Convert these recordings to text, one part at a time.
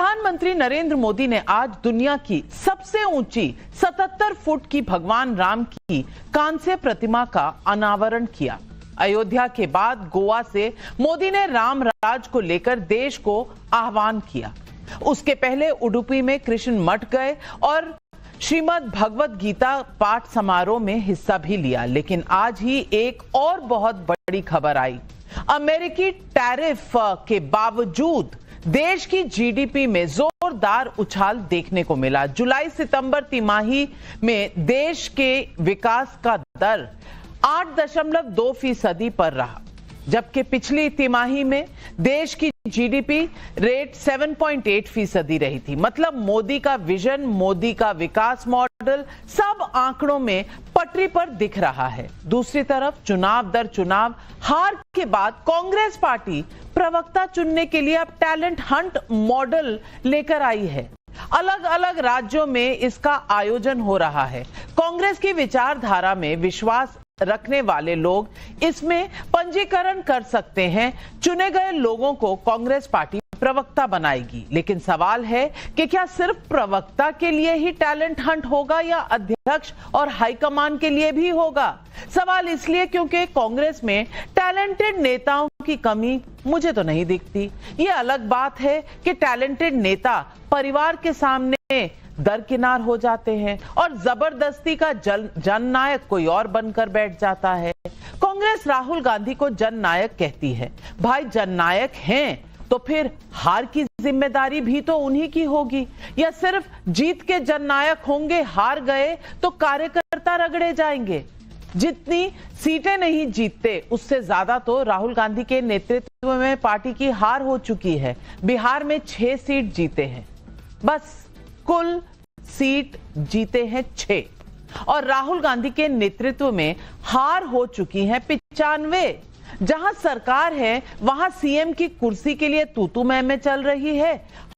प्रधानमंत्री नरेंद्र मोदी ने आज दुनिया की सबसे ऊंची 77 फुट की भगवान राम की कांस्य प्रतिमा का अनावरण किया। अयोध्या के बाद गोवा से मोदी ने राम राज को लेकर देश को आह्वान किया। उसके पहले उडुपी में कृष्ण मठ गए और श्रीमद् भगवत गीता पाठ समारोह में हिस्सा भी लिया। लेकिन आज ही एक और बहुत बड़ी खबर आई। अमेरिकी टैरिफ के बावजूद देश की जीडीपी में जोरदार उछाल देखने को मिला। जुलाई सितंबर तिमाही में देश के विकास का दर 8.2% पर रहा, जबकि पिछली तिमाही में देश की जीडीपी रेट 7.8% रही थी। मतलब मोदी का विजन, मोदी का विकास मॉडल सब आंकड़ों में पटरी पर दिख रहा है। दूसरी तरफ चुनाव दर चुनाव हार के बाद कांग्रेस पार्टी प्रवक्ता चुनने के लिए अब टैलेंट हंट मॉडल लेकर आई है। अलग अलग राज्यों में इसका आयोजन हो रहा है। कांग्रेस की विचारधारा में विश्वास रखने वाले लोग इसमें पंजीकरण कर सकते हैं। चुने गए लोगों को कांग्रेस पार्टी प्रवक्ता बनाएगी। लेकिन सवाल है कि क्या सिर्फ प्रवक्ता के लिए ही टैलेंट हंट होगा या अध्यक्ष और हाईकमान के लिए भी होगा? सवाल इसलिए क्योंकि कांग्रेस में टैलेंटेड नेताओं की कमी मुझे तो नहीं दिखती। ये अलग बात है कि टैलेंटेड नेता परिवार के सामने दरकिनार हो जाते हैं और जबरदस्ती का जननायक कोई और बनकर बैठ जाता है। कांग्रेस राहुल गांधी को जननायक कहती है। भाई जननायक हैं तो फिर हार की जिम्मेदारी भी तो उन्हीं की होगी, या सिर्फ जीत के जननायक होंगे, हार गए तो कार्यकर्ता रगड़े जाएंगे? जितनी सीटें नहीं जीतते उससे ज्यादा तो राहुल गांधी के नेतृत्व में पार्टी की हार हो चुकी है। बिहार में 6 सीट जीते हैं, बस कुल सीट जीते हैं 6, और राहुल गांधी के नेतृत्व में हार हो चुकी है 95। जहां सरकार है वहां सीएम की कुर्सी के लिए तू मैं चल रही है।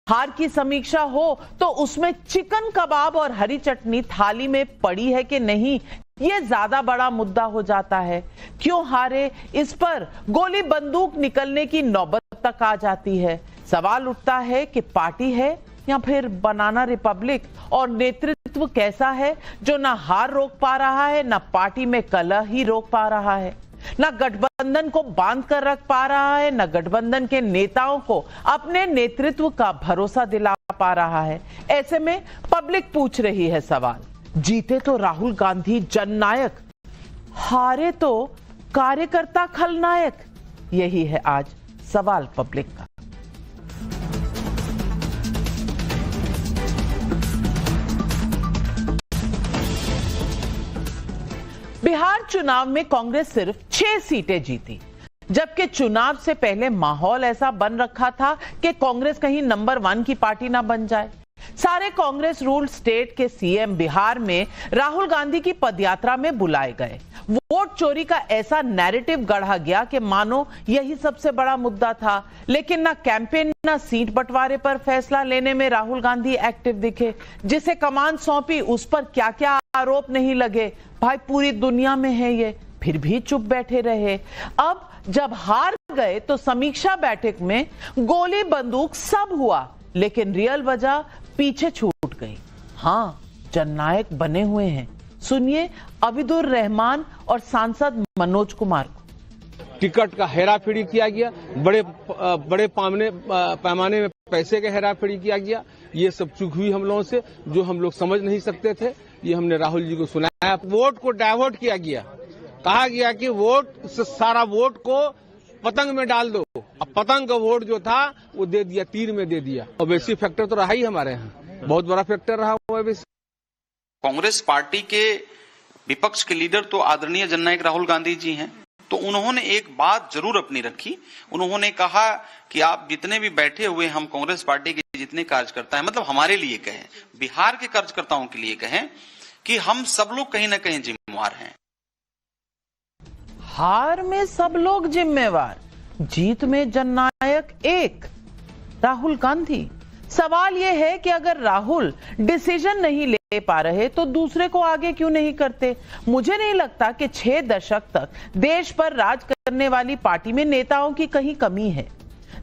हार की समीक्षा हो तो उसमें चिकन कबाब और हरी चटनी थाली में पड़ी है कि नहीं, ये ज्यादा बड़ा मुद्दा हो जाता है। क्यों हारे, इस पर गोली बंदूक निकलने की नौबत तक आ जाती है। सवाल उठता है कि पार्टी है या फिर बनाना रिपब्लिक, और नेतृत्व कैसा है जो ना हार रोक पा रहा है, ना पार्टी में कलह ही रोक पा रहा है, ना गठबंधन को बांध कर रख पा रहा है, ना गठबंधन के नेताओं को अपने नेतृत्व का भरोसा दिला पा रहा है। ऐसे में पब्लिक पूछ रही है सवाल, जीते तो राहुल गांधी जननायक, हारे तो कार्यकर्ता खलनायक। यही है आज सवाल पब्लिक का। बिहार चुनाव में कांग्रेस सिर्फ 6 सीटें जीती, जबकि चुनाव से पहले माहौल ऐसा बन रखा था कि कांग्रेस कहीं नंबर 1 की पार्टी ना बन जाए। सारे कांग्रेस रूल्ड स्टेट के सीएम बिहार में राहुल गांधी की पदयात्रा में बुलाए गए। वोट चोरी का ऐसा नैरेटिव गढ़ा गया कि मानो यही सबसे बड़ा मुद्दा था। लेकिन ना कैंपेन ना सीट बंटवारे पर फैसला लेने में राहुल गांधी एक्टिव दिखे। जिसे कमान सौंपी उस पर क्या क्या आरोप नहीं लगे। भाई पूरी दुनिया में है ये, फिर भी चुप बैठे रहे। अब जब हार गए तो समीक्षा बैठक में गोली बंदूक सब हुआ, लेकिन रियल वजह पीछे छूट गई। हाँ, जननायक बने हुए हैं। सुनिए अबिदुर रहमान और सांसद मनोज कुमार को। टिकट का हेराफेरी किया गया, बड़े पैमाने में पैसे का हेराफेरी किया गया। ये सब चूक हुई हम लोगों से, जो हम लोग समझ नहीं सकते थे। ये हमने राहुल जी को सुनाया। वोट को डाइवर्ट किया गया, कहा गया कि वोट से सारा वोट को पतंग में डाल दो। अब पतंग का वोट जो था वो दे दिया, तीर में दे दिया। ओवैसी फैक्टर तो रहा ही हमारे यहाँ, बहुत बड़ा फैक्टर रहा ओवैसी। कांग्रेस पार्टी के विपक्ष के लीडर तो आदरणीय जननायक राहुल गांधी जी हैं, तो उन्होंने एक बात जरूर अपनी रखी। उन्होंने कहा कि आप जितने भी बैठे हुए हम कांग्रेस पार्टी के जितने कार्यकर्ता हैं, मतलब हमारे लिए कहें, बिहार के कार्यकर्ताओं के लिए कहें, कि हम सब लोग कहीं ना कहीं जिम्मेवार हैं। हार में सब लोग जिम्मेवार, जीत में जननायक एक राहुल गांधी। सवाल यह है कि अगर राहुल डिसीजन नहीं ले पा रहे तो दूसरे को आगे क्यों नहीं करते? मुझे नहीं लगता कि 6 दशक तक देश पर राज करने वाली पार्टी में नेताओं की कहीं कमी है।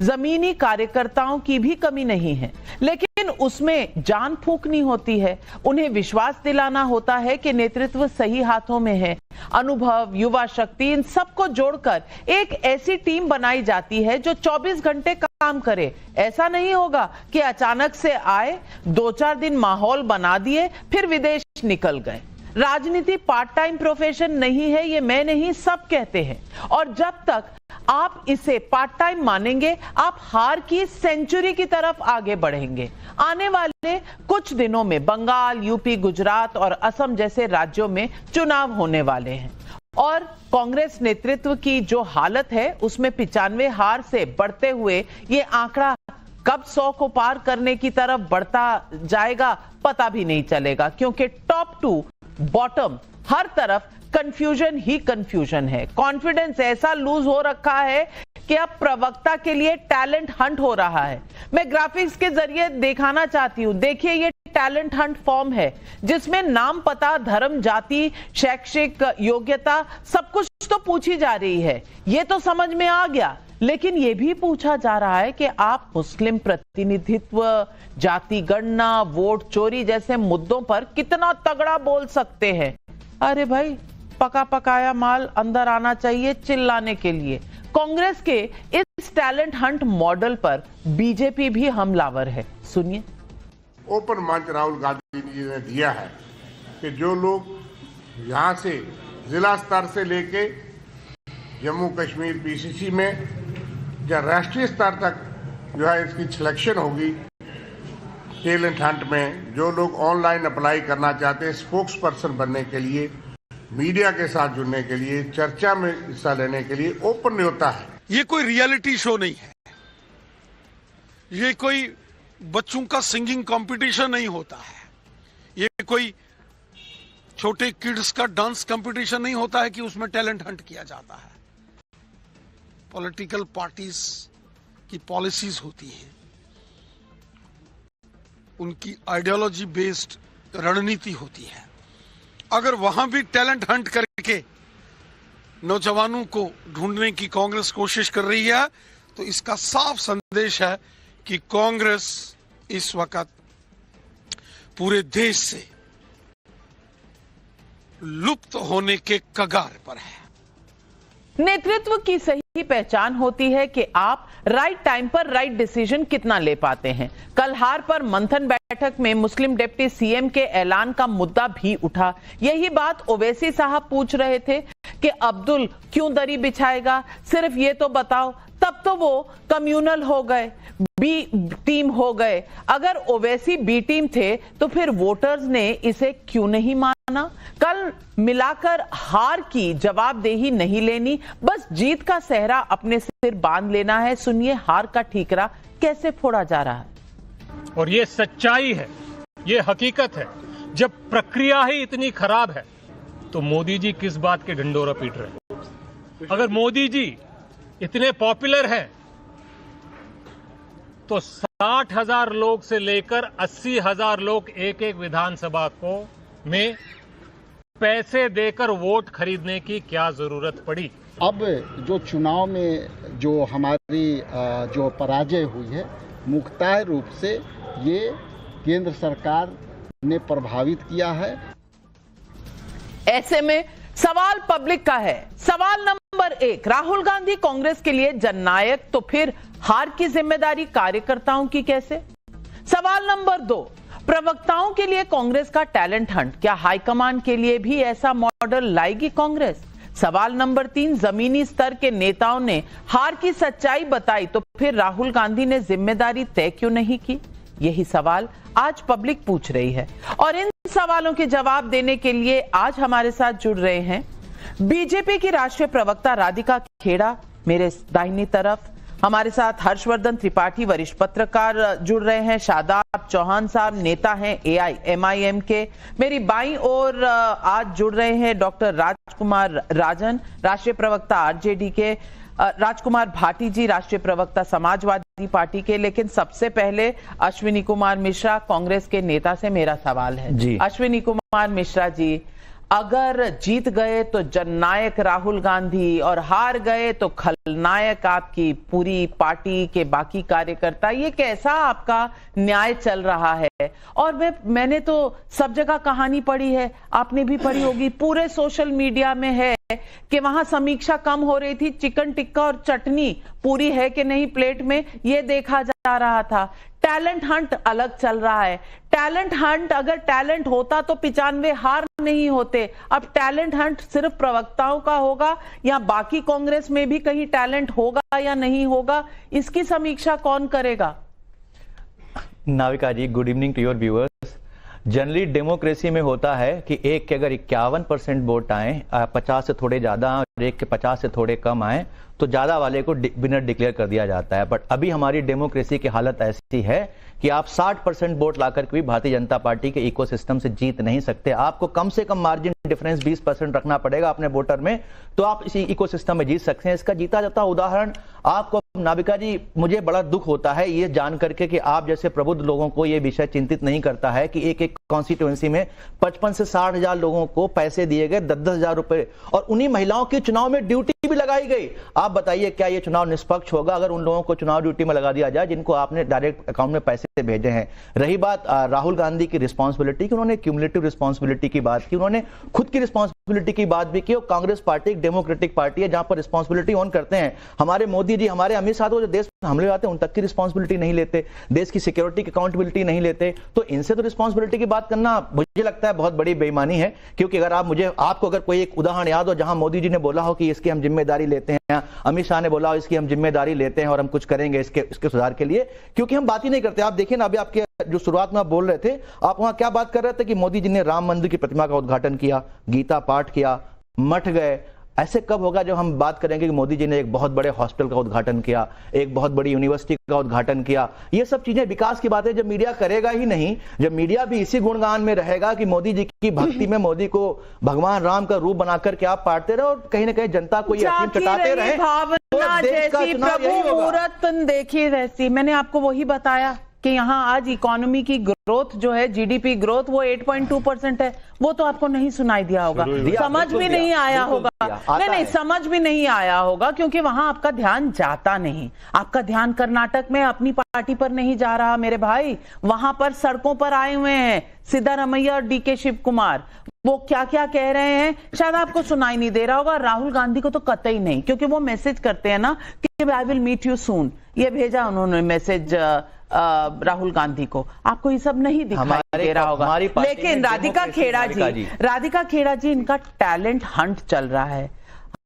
जमीनी कार्यकर्ताओं की भी कमी नहीं है, लेकिन उसमें जान फूंकनी होती है। उन्हें विश्वास दिलाना होता है कि नेतृत्व सही हाथों में है। अनुभव, युवा शक्ति, इन सबको जोड़कर एक ऐसी टीम बनाई जाती है जो 24 घंटे काम करे। ऐसा नहीं होगा कि अचानक से आए, 2-4 दिन माहौल बना दिए, फिर विदेश निकल गए। राजनीति पार्ट टाइम प्रोफेशन नहीं है, ये मैं नहीं, सब कहते हैं। और जब तक आप इसे पार्ट टाइम मानेंगे, आप हार की सेंचुरी की तरफ आगे बढ़ेंगे। आने वाले कुछ दिनों में बंगाल, यूपी, गुजरात और असम जैसे राज्यों में चुनाव होने वाले हैं और कांग्रेस नेतृत्व की जो हालत है उसमें 95 हार से बढ़ते हुए ये आंकड़ा कब 100 को पार करने की तरफ बढ़ता जाएगा पता भी नहीं चलेगा, क्योंकि टॉप टू बॉटम हर तरफ कंफ्यूजन ही कंफ्यूजन है। कॉन्फिडेंस ऐसा लूज हो रखा है कि अब प्रवक्ता के लिए टैलेंट हंट हो रहा है। मैं ग्राफिक्स के जरिए दिखाना चाहती हूं। देखिए, ये टैलेंट हंट फॉर्म है जिसमें नाम, पता, धर्म, जाति, शैक्षिक योग्यता सब कुछ तो पूछी जा रही है। ये तो समझ में आ गया, लेकिन यह भी पूछा जा रहा है कि आप मुस्लिम प्रतिनिधित्व, जाति गणना, वोट चोरी जैसे मुद्दों पर कितना तगड़ा बोल सकते हैं। अरे भाई, पका पकाया माल अंदर आना चाहिए चिल्लाने के लिए। कांग्रेस के इस टैलेंट हंट मॉडल पर बीजेपी भी हमलावर है। सुनिए। ओपन मंच राहुल गांधी जी ने दिया है कि जो लोग यहाँ से जिला स्तर से लेके जम्मू कश्मीर पीसीसी में या राष्ट्रीय स्तर तक जो है इसकी सिलेक्शन होगी टैलेंट हंट में, जो लोग ऑनलाइन अप्लाई करना चाहते हैं स्पोक्स पर्सन बनने के लिए, मीडिया के साथ जुड़ने के लिए, चर्चा में हिस्सा लेने के लिए ओपन न्योता है। ये कोई रियलिटी शो नहीं है, ये कोई बच्चों का सिंगिंग कंपटीशन नहीं होता है, ये कोई छोटे किड्स का डांस कंपटीशन नहीं होता है कि उसमें टैलेंट हंट किया जाता है। पॉलिटिकल पार्टीज की पॉलिसीज होती हैं, उनकी आइडियोलॉजी बेस्ड रणनीति होती है। अगर वहां भी टैलेंट हंट करके नौजवानों को ढूंढने की कांग्रेस कोशिश कर रही है, तो इसका साफ संदेश है कि कांग्रेस इस वक्त पूरे देश से लुप्त होने के कगार पर है। नेतृत्व की सही पहचान होती है कि आप राइट टाइम पर राइट डिसीजन कितना ले पाते हैं। कल हार पर मंथन बैठक में मुस्लिम डिप्टी सीएम के ऐलान का मुद्दा भी उठा। यही बात ओवैसी साहब पूछ रहे थे कि अब्दुल क्यों दरी बिछाएगा, सिर्फ ये तो बताओ। तब तो वो कम्युनल हो गए, बी टीम हो गए। अगर ओवैसी बी टीम थे तो फिर वोटर्स ने इसे क्यों नहीं माना? कल मिलाकर हार की जवाबदेही नहीं लेनी, बस जीत का सेहरा अपने सिर बांध लेना है। सुनिए हार का ठीकरा कैसे फोड़ा जा रहा है। और ये सच्चाई है, ये हकीकत है। जब प्रक्रिया ही इतनी खराब है तो मोदी जी किस बात के ढिंढोरा पीट रहे हैं? अगर मोदी जी इतने पॉपुलर हैं तो 60,000 लोग से लेकर 80,000 लोग एक एक विधानसभा को में पैसे देकर वोट खरीदने की क्या जरूरत पड़ी? अब जो चुनाव में जो हमारी जो पराजय हुई है, मुख्तार रूप से ये केंद्र सरकार ने प्रभावित किया है। ऐसे में सवाल पब्लिक का है। सवाल नंबर 1, राहुल गांधी कांग्रेस के लिए जननायक, तो फिर हार की जिम्मेदारी कार्यकर्ताओं की कैसे? सवाल नंबर 2, प्रवक्ताओं के लिए कांग्रेस का टैलेंट हंट, क्या हाईकमान के लिए भी ऐसा मॉडल लाएगी कांग्रेस? सवाल नंबर 3, जमीनी स्तर के नेताओं ने हार की सच्चाई बताई तो फिर राहुल गांधी ने जिम्मेदारी तय क्यों नहीं की? यही सवाल आज पब्लिक पूछ रही है और इन सवालों के जवाब देने के लिए आज हमारे साथ जुड़ रहे हैं बीजेपी की राष्ट्रीय प्रवक्ता राधिका खेड़ा मेरे दाहिनी तरफ, हमारे साथ हर्षवर्धन त्रिपाठी वरिष्ठ पत्रकार जुड़ रहे हैं, शादाब चौहान साहब नेता हैं AIMIM के, मेरी बाईं ओर आज जुड़ रहे हैं डॉक्टर राजकुमार राजन राष्ट्रीय प्रवक्ता RJD के, राजकुमार भाटी जी राष्ट्रीय प्रवक्ता समाजवादी पार्टी के। लेकिन सबसे पहले अश्विनी कुमार मिश्रा कांग्रेस के नेता से मेरा सवाल है। अश्विनी कुमार मिश्रा जी, अगर जीत गए तो जननायक राहुल गांधी और हार गए तो खलनायक आपकी पूरी पार्टी के बाकी कार्यकर्ता। ये कैसा आपका न्याय चल रहा है? और मैंने तो सब जगह कहानी पढ़ी है, आपने भी पढ़ी होगी, पूरे सोशल मीडिया में है कि वहां समीक्षा कम हो रही थी, चिकन टिक्का और चटनी पूरी है कि नहीं प्लेट में, ये देखा जा रहा था। टैलेंट हंट अलग चल रहा है। टैलेंट हंट, अगर टैलेंट होता तो 95 हार नहीं होते। अब टैलेंट हंट सिर्फ प्रवक्ताओं का होगा या बाकी कांग्रेस में भी कहीं टैलेंट होगा या नहीं होगा, इसकी समीक्षा कौन करेगा? Navika ji, good evening to your viewers. Generally democracy में होता है कि एक के अगर 51% वोट आए, 50 से थोड़े ज्यादा और एक के 50 से थोड़े कम आए, तो ज्यादा वाले को विनर डिक्लेयर कर दिया जाता है। बट अभी हमारी डेमोक्रेसी की हालत ऐसी है कि आप 60% वोट लाकर के भी भारतीय जनता पार्टी के इकोसिस्टम से जीत नहीं सकते। आपको कम से कम मार्जिन डिफरेंस 20% रखना पड़ेगा अपने वोटर में, तो आप इसी इकोसिस्टम में जीत सकते हैं। इसका जीता जाता उदाहरण आपको, नाविका जी, मुझे बड़ा दुख होता है ये जान करके कि आप जैसे प्रबुद्ध लोगों को ये विषय चिंतित नहीं करता है कि एक एक कॉन्स्टिट्यूएंसी में 55 से 60 हजार लोगों को पैसे दिए गए, 10-10 हजार रुपए, और उन्हीं महिलाओं की चुनाव में ड्यूटी भी लगाई गई। आप बताइए क्या ये चुनाव निष्पक्ष होगा अगर उन लोगों को चुनाव ड्यूटी में लगा दिया जाए जिनको आपने डायरेक्ट अकाउंट में पैसे भेजे हैं? रही बात राहुल गांधी की रिस्पॉन्सिबिलिटी की, उन्होंने क्यूमुलेटिव रिस्पॉन्सिबिलिटी की बात की, उन्होंने खुद की रिस्पॉन्सिबिलिटी की बात भी की। और कांग्रेस पार्टी एक डेमोक्रेटिक पार्टी है जहां पर रिस्पॉन्सिबिलिटी ऑन करते हैं। हमारे मोदी जी, हमारे अमित शाह, जो देश में हमले आते हैं उन तक की रिस्पॉन्सिबिलिटी नहीं लेते, देश की सिक्योरिटी की अकाउंटेबिलिटी नहीं लेते। तो इनसे तो रिस्पॉन्सिबिलिटी की बात करना मुझे लगता है बहुत बड़ी बेईमानी है। क्योंकि अगर आपको अगर कोई एक उदाहरण याद हो जहां मोदी जी ने बोला हो कि इसकी हम जिम्मेदारी लेते हैं, अमित शाह ने बोला हो इसकी हम जिम्मेदारी लेते हैं और हम कुछ करेंगे इसके सुधार के लिए, क्योंकि हम बात ही नहीं करते। आप देखिए ना, अभी आपके जो शुरुआत में आप बोल रहे थे, आप वहां क्या बात कर रहे थे कि मोदी जी ने राम मंदिर की प्रतिमा का उद्घाटन किया, गीता पाठ किया, मठ गए। ऐसे कब होगा जब हम बात करेंगे कि मोदी जी ने एक बहुत बड़े हॉस्पिटल का उद्घाटन किया, एक बहुत बड़ी यूनिवर्सिटी का उद्घाटन किया? ये सब चीजें विकास की बातें जब मीडिया करेगा ही नहीं, जब मीडिया भी इसी गुणगान में रहेगा कि मोदी जी की भक्ति में मोदी को भगवान राम का रूप बनाकर के आप पाटते रहे और कहीं ना कहीं जनता को ये अफीम चटाते रहे, भावना जैसी प्रभु मूरत देखी वैसी। मैंने आपको वही बताया कि यहाँ आज इकोनॉमी की ग्रोथ जो है, जीडीपी ग्रोथ, वो 8.2% है। वो तो आपको नहीं सुनाई दिया होगा, समझ भी नहीं आया होगा। नहीं, समझ भी नहीं आया होगा क्योंकि वहां आपका ध्यान जाता नहीं। आपका ध्यान कर्नाटक में अपनी पार्टी पर नहीं जा रहा मेरे भाई, वहां पर सड़कों पर आए हुए हैं सिद्धारमैया और डीके शिव कुमार। वो क्या क्या कह रहे हैं शायद आपको सुनाई नहीं दे रहा होगा। राहुल गांधी को तो कतई नहीं, क्योंकि वो मैसेज करते हैं ना कि I will meet you soon, ये भेजा उन्होंने मैसेज राहुल गांधी को। आपको ये सब नहीं दिखाई दे रहा होगा। लेकिन राधिका खेड़ा जी, इनका टैलेंट हंट चल रहा है।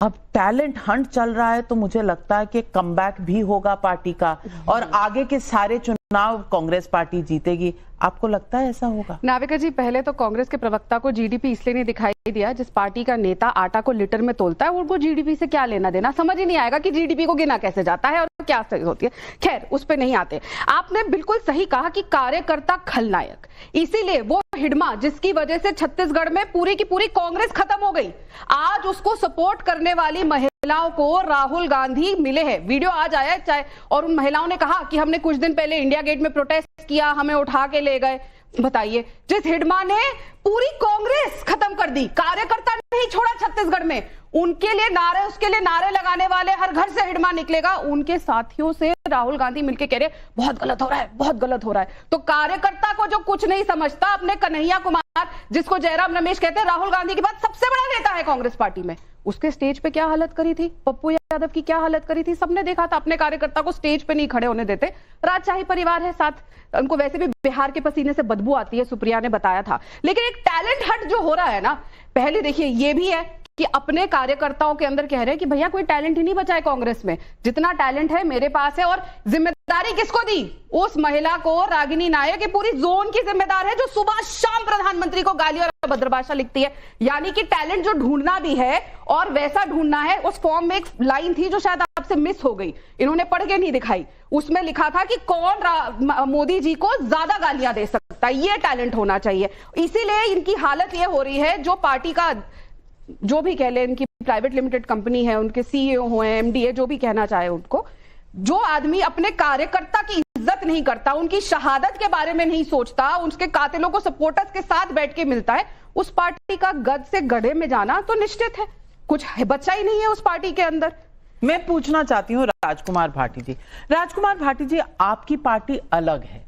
अब टैलेंट हंट चल रहा है तो मुझे लगता है कि कमबैक भी होगा पार्टी का और आगे के सारे चुनाव कांग्रेस पार्टी जीतेगी। आपको लगता है ऐसा होगा? नाविका जी, पहले तो कांग्रेस के प्रवक्ता को जीडीपी इसलिए नहीं दिखाई दिया, जिस पार्टी का नेता आटा को लीटर में तोलता है उनको जीडीपी से क्या लेना देना, समझ ही नहीं आएगा कि जीडीपी को गिना कैसे जाता है और क्या सही होती है। खैर, उस पे नहीं आते। आपने बिल्कुल सही कहा कि कार्यकर्ता खलनायक, इसीलिए वो हिडमा जिसकी वजह से छत्तीसगढ़ में पूरी की पूरी कांग्रेस खत्म हो गई, आज उसको सपोर्ट करने वाली महिलाओं को राहुल गांधी मिले हैं। वीडियो आज आया चाहे, और उन महिलाओं ने कहा कि हमने कुछ दिन पहले इंडिया गेट में प्रोटेस्ट किया, हमें उठा के ले गए। बताइए, जिस हिडमा ने पूरी कांग्रेस खत्म कर दी, कार्यकर्ता नहीं छोड़ा छत्तीसगढ़ में, उनके लिए नारे, उसके लिए नारे लगाने वाले हर घर से हिडमा निकलेगा। उनके साथियों से राहुल गांधी मिलकर कह रहे बहुत गलत हो रहा है, बहुत गलत हो रहा है। तो कार्यकर्ता को जो कुछ नहीं समझता, अपने कन्हैया कुमार, जिसको जयराम रमेश कहते हैं, राहुल गांधी के बाद सबसे बड़ा नेता है कांग्रेस पार्टी में, उसके स्टेज पे क्या हालत करी थी, पप्पू यादव की क्या हालत करी थी, सबने देखा था। अपने कार्यकर्ता को स्टेज पे नहीं खड़े होने देते। राजशाही परिवार है साथ, उनको वैसे भी बिहार के पसीने से बदबू आती है, सुप्रिया ने बताया था। लेकिन एक टैलेंट हट जो हो रहा है ना, पहले देखिए ये भी है कि अपने कार्यकर्ताओं के अंदर कह रहे हैं कि भैया कोई टैलेंट ही नहीं बचा है कांग्रेस में, जितना टैलेंट है मेरे पास है। और जिम्मेदारी किसको दी? उस महिला को, रागिनी नायक, ये पूरी जोन की जिम्मेदार है जो सुबह शाम प्रधानमंत्री को गाली और अभद्र भाषा लिखती है। यानी कि टैलेंट जो ढूंढना भी है और वैसा ढूंढना है। उस फॉर्म में एक लाइन थी जो शायद आपसे मिस हो गई, इन्होंने पढ़ के नहीं दिखाई। उसमें लिखा था कि कौन मोदी जी को ज्यादा गालियां दे सकता है, ये टैलेंट होना चाहिए। इसीलिए इनकी हालत ये हो रही है, जो पार्टी का जो भी कह ले, इनकी प्राइवेट लिमिटेड कंपनी है, उनके सीईओ हो, एमडी है, जो भी कहना चाहे उनको, जो आदमी अपने कार्यकर्ता की इज्जत नहीं करता, उनकी शहादत के बारे में नहीं सोचता, उनके कातिलों को सपोर्टर्स के साथ बैठ के मिलता है, उस पार्टी का गद से गड्ढे में जाना तो निश्चित है, कुछ बचा ही नहीं है उस पार्टी के अंदर। मैं पूछना चाहती हूँ राजकुमार भाटी जी, राजकुमार भाटी जी, आपकी पार्टी अलग है,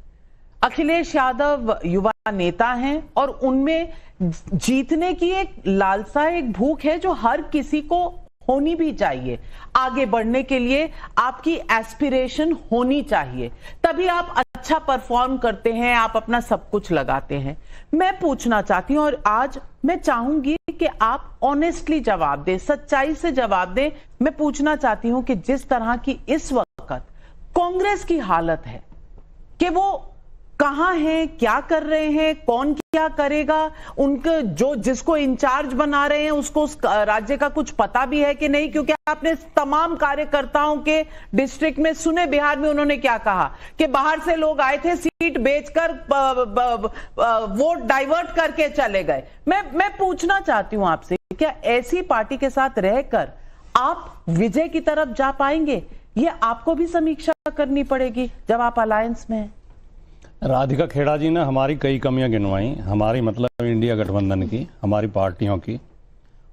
अखिलेश यादव युवा नेता हैं और उनमें जीतने की एक लालसा, एक भूख है जो हर किसी को होनी भी चाहिए। आगे बढ़ने के लिए आपकी एस्पिरेशन होनी चाहिए, तभी आप अच्छा परफॉर्म करते हैं, आप अपना सब कुछ लगाते हैं। मैं पूछना चाहती हूं और आज मैं चाहूंगी कि आप ऑनेस्टली जवाब दें, सच्चाई से जवाब दें। मैं पूछना चाहती हूं कि जिस तरह की इस वक्त कांग्रेस की हालत है कि वो कहां हैं, क्या कर रहे हैं, कौन क्या करेगा, उनके जो जिसको इंचार्ज बना रहे हैं उसको उस राज्य का कुछ पता भी है कि नहीं? क्योंकि आपने तमाम कार्यकर्ताओं के डिस्ट्रिक्ट में सुने, बिहार में उन्होंने क्या कहा कि बाहर से लोग आए थे, सीट बेचकर वोट डाइवर्ट करके चले गए। मैं पूछना चाहती हूं आपसे, क्या ऐसी पार्टी के साथ रहकर आप विजय की तरफ जा पाएंगे? ये आपको भी समीक्षा करनी पड़ेगी जब आप अलायंस में हैं। राधिका खेड़ा जी ने हमारी कई कमियां गिनवाई, हमारी मतलब इंडिया गठबंधन की, हमारी पार्टियों की,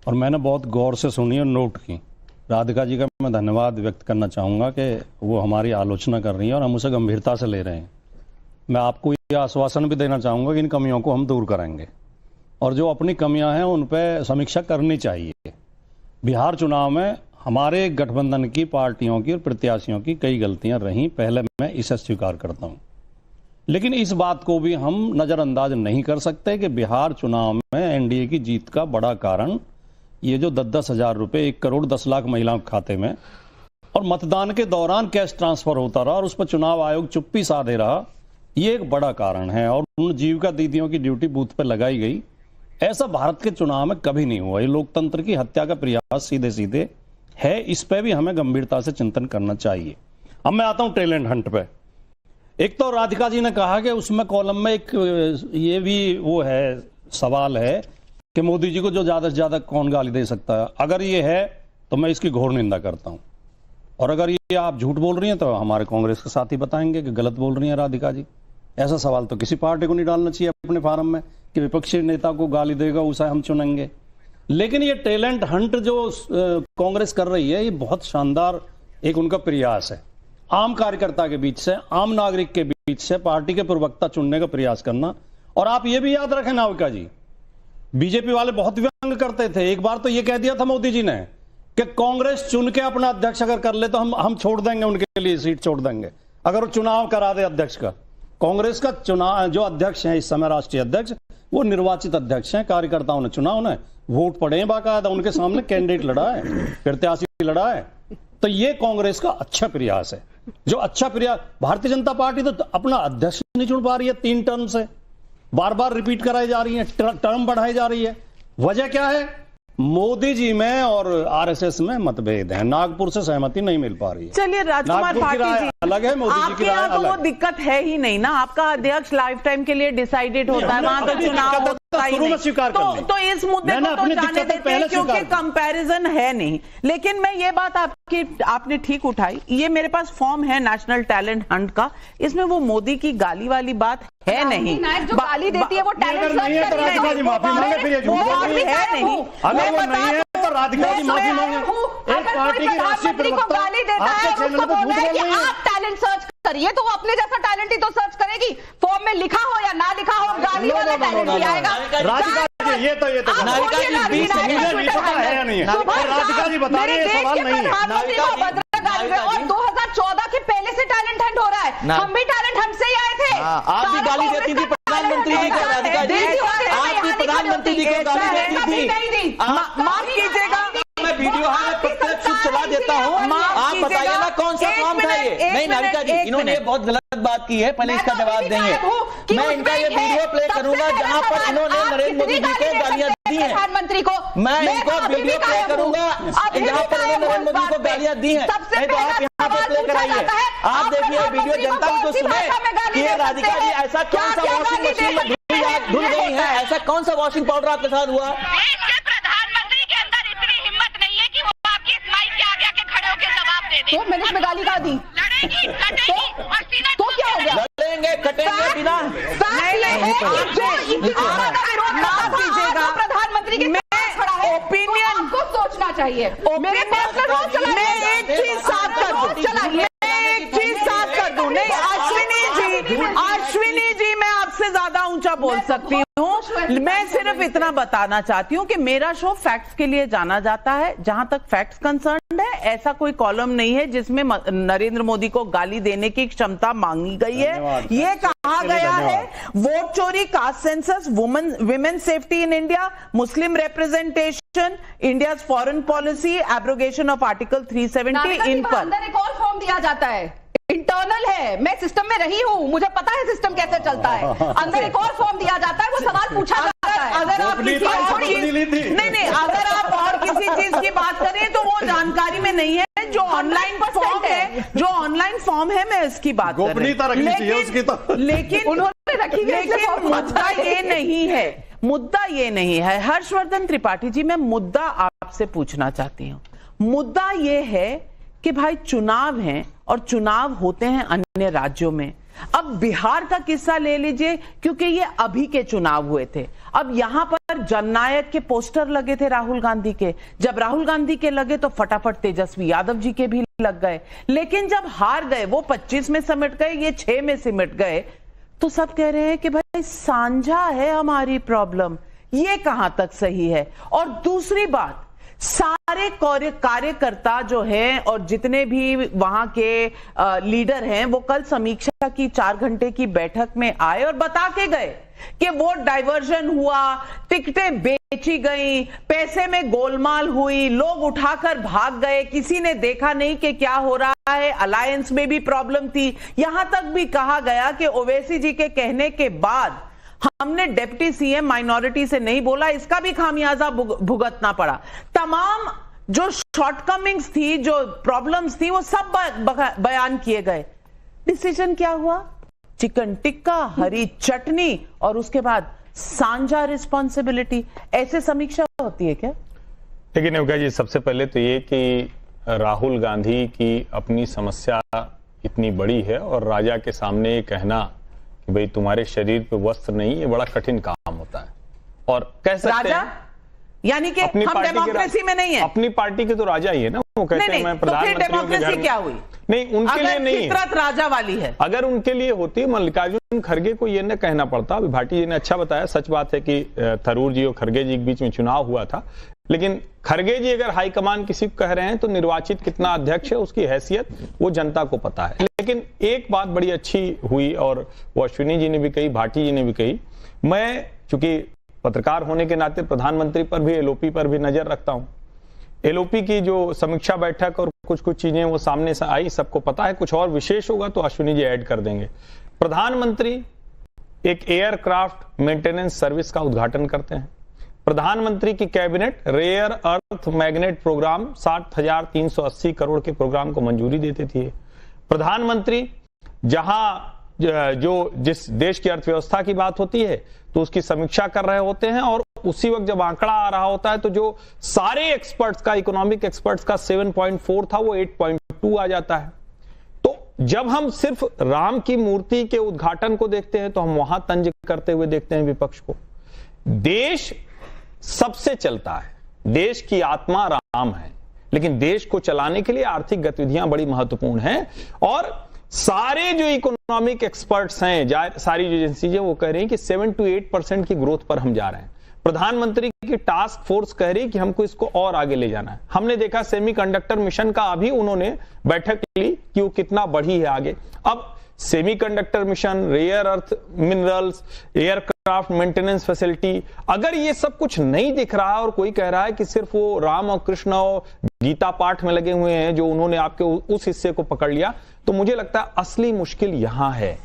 और मैंने बहुत गौर से सुनी और नोट की। राधिका जी का मैं धन्यवाद व्यक्त करना चाहूँगा कि वो हमारी आलोचना कर रही हैं और हम उसे गंभीरता से ले रहे हैं। मैं आपको ये आश्वासन भी देना चाहूँगा कि इन कमियों को हम दूर करेंगे और जो अपनी कमियाँ हैं उन पर समीक्षा करनी चाहिए। बिहार चुनाव में हमारे गठबंधन की पार्टियों की और प्रत्याशियों की कई गलतियाँ रहीं, पहले मैं इसे स्वीकार करता हूँ, लेकिन इस बात को भी हम नजरअंदाज नहीं कर सकते कि बिहार चुनाव में एनडीए की जीत का बड़ा कारण ये जो 10-10 हजार रुपए 1 करोड़ 10 लाख महिलाओं के खाते में और मतदान के दौरान कैश ट्रांसफर होता रहा और उस पर चुनाव आयोग चुप्पी साधे रहा, ये एक बड़ा कारण है। और उन जीविका दीदियों की ड्यूटी बूथ पर लगाई गई, ऐसा भारत के चुनाव में कभी नहीं हुआ। ये लोकतंत्र की हत्या का प्रयास सीधे सीधे है, इस पर भी हमें गंभीरता से चिंतन करना चाहिए। अब मैं आता हूं टैलेंट हंट पे। एक तो राधिका जी ने कहा कि उसमें कॉलम में एक ये भी वो है, सवाल है कि मोदी जी को जो ज्यादा से ज्यादा कौन गाली दे सकता है। अगर ये है तो मैं इसकी घोर निंदा करता हूं, और अगर ये आप झूठ बोल रही हैं तो हमारे कांग्रेस के साथी बताएंगे कि गलत बोल रही हैं राधिका जी। ऐसा सवाल तो किसी पार्टी को नहीं डालना चाहिए अपने फार्म में कि विपक्षी नेता को गाली देगा उसे हम चुनेंगे। लेकिन ये टैलेंट हंट जो कांग्रेस कर रही है, ये बहुत शानदार एक उनका प्रयास है। आम कार्यकर्ता के बीच से, आम नागरिक के बीच से पार्टी के प्रवक्ता चुनने का प्रयास करना। और आप ये भी याद रखें नाविका जी, बीजेपी वाले बहुत व्यंग करते थे। एक बार तो ये कह दिया था मोदी जी ने कि कांग्रेस चुन के अपना अध्यक्ष अगर कर ले तो हम छोड़ देंगे, उनके लिए सीट छोड़ देंगे अगर वो चुनाव करा दे अध्यक्ष का। कांग्रेस का चुनाव जो अध्यक्ष है इस समय राष्ट्रीय अध्यक्ष, वो निर्वाचित अध्यक्ष हैं, कार्यकर्ताओं ने चुना, उन्हें वोट पड़े हैं, बाकायदा उनके सामने कैंडिडेट लड़ा है, प्रत्याशी लड़ा है। तो ये कांग्रेस का अच्छा प्रयास है, जो अच्छा प्रयास। भारतीय जनता पार्टी तो अपना अध्यक्ष नहीं चुन पा रही है, 3 टर्म से बार बार रिपीट कराई जा रही है, टर्म बढ़ाई जा रही है। वजह क्या है? मोदी जी में और आरएसएस में मतभेद है, नागपुर से सहमति नहीं मिल पा रही है। चलिए राजकुमार भाटी जी, अलग है, मोदी जी की राय अलग है। तो वो दिक्कत है ही नहीं ना, आपका अध्यक्ष लाइफ टाइम के लिए डिसाइडेड होता है, वहां तो चुनाव होता ही नहीं। तो इस मुद्दे को तो जाने देते हैं क्योंकि कंपैरिजन है नहीं। लेकिन मैं ये बात आपने ठीक उठाई, ये मेरे पास फॉर्म है नेशनल टैलेंट हंट का, इसमें वो मोदी की गाली वाली बात है नहीं। जो गाली देती है वो टैलेंट नहीं है तो राधिका जी माफी मांगे, फिर ये झूठ बोल रही है नहीं। अगर वो नहीं है तो राधिका जी माफी मांगे। एक पार्टी की राष्ट्रीय प्रवक्ता आपके चैनल पर झूठ बोल रही है। आप टैलेंट सर्च करिए तो वो अपने जैसा टैलेंट ही तो सर्च करेगी, फॉर्म में लिखा हो या ना लिखा हो, गाली वाला टैलेंट ही आएगा। राधिका जी ये तो नाविका जी 20 नहीं पता है या नहीं है, राधिका जी बता रही है, सवाल नहीं है। और 2014 के पहले से टैलेंट हंट हो रहा है, हम भी टैलेंट हंट से ही आए थे। आप भी गाली देती थी प्रधानमंत्री जी को, राधिका जी आप भी प्रधानमंत्री जी को गाली देती थी। माफ कीजिएगा, मैं वीडियो प्रत्यक्ष चला देता हूँ, आप बताइए ना कौन सा फॉर्म था ये। नहीं नाविका जी, इन्होंने ये बहुत गलत बात की है, पहले इसका जवाब देंगे। मैं इनका ये वीडियो प्ले करूंगा जहां पर इन्होंने नरेंद्र मोदी जी को गालियां दी हैं। प्रधानमंत्री को मैं इनको वीडियो प्ले करूंगा जहां पर इन्होंने नरेंद्र मोदी को गालियां दी हैं। नहीं तो आप यहाँ पे प्ले कराइए, आप देखिए वीडियो, जनता भी तो सुने कि राधिका जी ऐसा कौन सा वॉशिंग मशीन में धुल गई है, ऐसा कौन सा वॉशिंग पाउडर आपके साथ हुआ? प्रधानमंत्री के अंदर इतनी हिम्मत नहीं है कि वो आपकी इस माइक के आगे आके खड़े होकर जवाब दे दे। 2 मिनट में गाली गा दी, लड़ेगी, कटेगी और सीना तो क्या हो गया? लड़ेंगे कटेंगे बिना प्रधानमंत्री के ओपिनियन को सोचना चाहिए। मेरे पास मैं एक चीज साफ कर दूं, नहीं अश्विनी जी मैं आपसे ज्यादा ऊंचा बोल सकती हूँ। मैं सिर्फ इतना बताना चाहती हूँ कि मेरा शो फैक्ट्स के लिए जाना जाता है। जहां तक फैक्ट्स कंसर्न्ड है, ऐसा कोई कॉलम नहीं है जिसमें नरेंद्र मोदी को गाली देने की क्षमता मांगी गई है। ये कहा गया है वोट चोरी, caste census, women safety in India, Muslim representation, India foreign policy, abrogation of article 370 इन पर अंदर एक और फॉर्म दिया जाता है, इंटरनल है। मैं सिस्टम में रही हूँ, मुझे पता है सिस्टम कैसे चलता है। अंदर एक और फॉर्म दिया जाता है, वो सवाल पूछा जाता है। अगर आप किसी और नहीं अगर आप और किसी चीज की बात करें तो वो जानकारी में नहीं है। जो ऑनलाइन फॉर्म है मैं इसकी बात कर रही हूँ, लेकिन उन्होंने रखी, लेकिन मुद्दा ये नहीं है, मुद्दा ये नहीं है। हर्षवर्धन त्रिपाठी जी, मैं मुद्दा आपसे पूछना चाहती हूँ। मुद्दा ये है कि भाई चुनाव हैं और चुनाव होते हैं अन्य राज्यों में। अब बिहार का किस्सा ले लीजिए, क्योंकि ये अभी के चुनाव हुए थे। अब यहां पर जननायक के पोस्टर लगे थे राहुल गांधी के। जब राहुल गांधी के लगे तो फटाफट तेजस्वी यादव जी के भी लग गए। लेकिन जब हार गए, वो 25 में सिमट गए, ये 6 में सिमट गए, तो सब कह रहे हैं कि भाई साझा है हमारी प्रॉब्लम। ये कहां तक सही है? और दूसरी बात, सारे कार्यकर्ता जो हैं और जितने भी वहां के लीडर हैं, वो कल समीक्षा की 4 घंटे की बैठक में आए और बता के गए कि वोट डाइवर्जन हुआ, टिकटें बेची गई, पैसे में गोलमाल हुई, लोग उठाकर भाग गए, किसी ने देखा नहीं कि क्या हो रहा है, अलायंस में भी प्रॉब्लम थी। यहां तक भी कहा गया कि ओवैसी जी के कहने के बाद हमने डिप्टी सीएम माइनॉरिटी से नहीं बोला, इसका भी खामियाजा भुगतना पड़ा। तमाम जो शॉर्टकमिंग्स थी, जो प्रॉब्लम्स थी, वो सब बयान किए गए। डिसीजन क्या हुआ? चिकन टिक्का, हरी चटनी और उसके बाद साझा रिस्पॉन्सिबिलिटी। ऐसे समीक्षा होती है क्या? लेकिन नेविका जी, सबसे पहले तो ये कि राहुल गांधी की अपनी समस्या इतनी बड़ी है और राजा के सामने ये कहना कि भाई तुम्हारे शरीर पे वस्त्र नहीं, ये बड़ा कठिन काम होता है। और कह सकते हैं यानी कि हम डेमोक्रेसी में नहीं है। अपनी पार्टी के तो राजा ही है ना, वो कहते हैं मैं प्रधानमंत्री तो डेमोक्रेसी क्या हुई? नहीं, उनके लिए नहीं है, फितरत राजा वाली है। अगर उनके लिए होती, मल्लिकार्जुन खड़गे को ये न कहना पड़ता। अभी भाटी जी ने अच्छा बताया, सच बात है कि थरूर जी और खड़गे जी के बीच में चुनाव हुआ था, लेकिन खड़गे जी अगर हाईकमान किसी को कह रहे हैं तो निर्वाचित कितना अध्यक्ष है उसकी हैसियत वो जनता को पता है। लेकिन एक बात बड़ी अच्छी हुई और वो अश्विनी जी ने भी कही, भाटी जी ने भी कही। मैं चूंकि पत्रकार होने के नाते प्रधानमंत्री पर भी, एलओपी पर भी नजर रखता हूं। एलओपी की जो समीक्षा बैठक और कुछ चीजें वो सामने से आई, सबको पता है। कुछ और विशेष होगा तो अश्विनी जी ऐड कर देंगे। प्रधानमंत्री एक एयरक्राफ्ट मेंटेनेंस सर्विस का उद्घाटन करते हैं। प्रधानमंत्री की cabinet rare earth magnet program 60,380 crore के प्रोग्राम को मंजूरी देती थी। प्रधानमंत्री जिस देश की अर्थव्यवस्था की बात होती है तो उसकी समीक्षा कर रहे होते हैं, और उसी वक्त जब आंकड़ा आ रहा होता है तो जो सारे एक्सपर्ट्स का, इकोनॉमिक एक्सपर्ट्स का 7.4 था, वो 8.2 आ जाता है। तो जब हम सिर्फ राम की मूर्ति के उद्घाटन को देखते हैं तो हम वहां तंज करते हुए देखते हैं विपक्ष को। देश सबसे चलता है, देश की आत्मा राम है, लेकिन देश को चलाने के लिए आर्थिक गतिविधियां बड़ी महत्वपूर्ण हैं। और सारे जो इकोनॉमिक एक्सपर्ट्स हैं, सारी जो एजेंसी है, वो कह रहे हैं कि 7 to 8% की ग्रोथ पर हम जा रहे हैं। प्रधानमंत्री की टास्क फोर्स कह रही है कि हमको इसको और आगे ले जाना है। हमने देखा सेमीकंडक्टर मिशन का अभी उन्होंने बैठक ली कि वो कितना बढ़ी है आगे। अब semiconductor mission, rare earth minerals, aircraft maintenance facility, अगर ये सब कुछ नहीं दिख रहा है और कोई कह रहा है कि सिर्फ वो राम और कृष्ण और गीता पाठ में लगे हुए हैं, जो उन्होंने आपके उस हिस्से को पकड़ लिया, तो मुझे लगता है असली मुश्किल यहां है।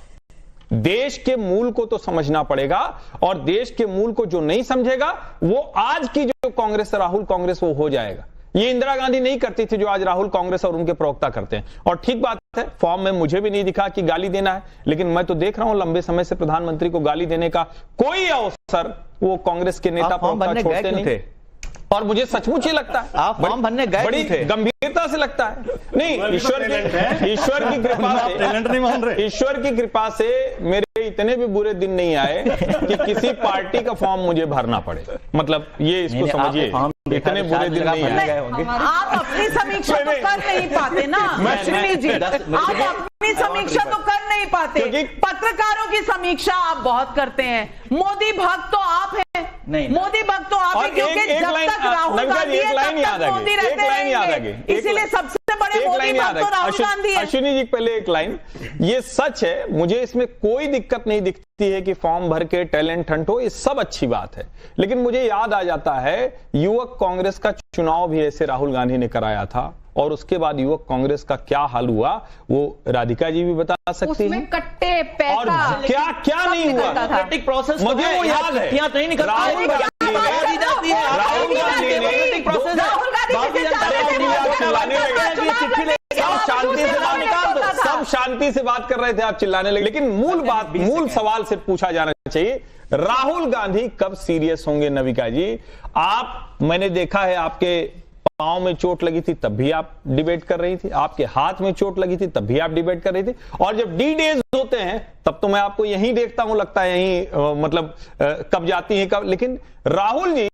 देश के मूल को तो समझना पड़ेगा, और देश के मूल को जो नहीं समझेगा वो आज की जो कांग्रेस, राहुल कांग्रेस, वो हो जाएगा। ये इंदिरा गांधी नहीं करती थी जो आज राहुल कांग्रेस और उनके प्रवक्ता करते हैं। और ठीक बात है, फॉर्म में मुझे भी नहीं दिखा कि गाली देना है, लेकिन मैं तो देख रहा हूं लंबे समय से प्रधानमंत्री को गाली देने का कोई अवसर वो कांग्रेस के नेता प्रवक्ता छोड़ते नहीं थे। और मुझे सचमुच ही लगता है आप फॉर्म भरने गए बड़ी थे, गंभीरता से लगता है। नहीं, ईश्वर की कृपा से, टैलेंट नहीं मान रहे। ईश्वर की कृपा से मेरे इतने भी बुरे दिन नहीं आए कि किसी पार्टी का फॉर्म मुझे भरना पड़े। मतलब ये इसको समझिए, इतने बुरे दिन नहीं आए। आप अपनी समीक्षा तो कर नहीं पाते ना अश्विनी जी, आप अपनी समीक्षा तो कर नहीं पाते। पत्रकारों की समीक्षा आप बहुत करते हैं। मोदी भक्त तो आप हैं, मोदी भक्त तो आप हैं, क्योंकि जब तक राहुल गांधी है तब तक मोदी रहते रहेंगे, इसीलिए सबसे बड़े मोदी भक्त तो राहुल गांधी है। अश्विनी जी पहले एक लाइन, ये सच है, मुझे इसमें कोई दिक्कत नहीं दिखती है कि फॉर्म भर के टैलेंट हंट हो, ये सब अच्छी बात है। लेकिन मुझे याद आ जाता है युवक कांग्रेस का चुनाव भी ऐसे राहुल गांधी ने कराया था, और उसके बाद युवक कांग्रेस का क्या हाल हुआ वो राधिका जी भी बता सकती हैं। कट्टे पैसा और क्या क्या नहीं हुआ, प्रोसेस मुझे वो याद है। नहीं निकलता, राहुल सब शांति से बात कर रहे थे, आप चिल्लाने लगे। लेकिन मूल सवाल से पूछा जाना चाहिए, राहुल गांधी कब सीरियस होंगे? नविका जी, मैंने देखा है आपके पांव में चोट लगी थी तब भी आप डिबेट कर रही थी, आपके हाथ में चोट लगी थी तब भी आप डिबेट कर रही थी, और जब डी डेज होते हैं तब तो मैं आपको यहीं देखता हूं, लगता है यहीं मतलब कब जाती हैं कब। लेकिन राहुल जी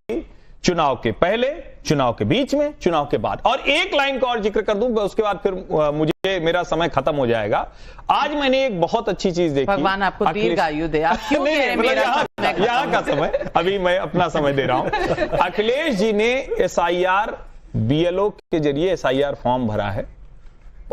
चुनाव के पहले, चुनाव के बीच में, चुनाव के बाद। और एक लाइन का और जिक्र कर दूं, उसके बाद फिर मेरा समय खत्म हो जाएगा। आज मैंने एक बहुत अच्छी चीज देखी। भगवान आपको दीर्घायु दे। आप क्यों कह रहे हैं मेरा यहाँ का समय, अभी मैं अपना समय दे रहा हूं। अखिलेश जी ने SIR BLO के जरिए SIR फॉर्म भरा है।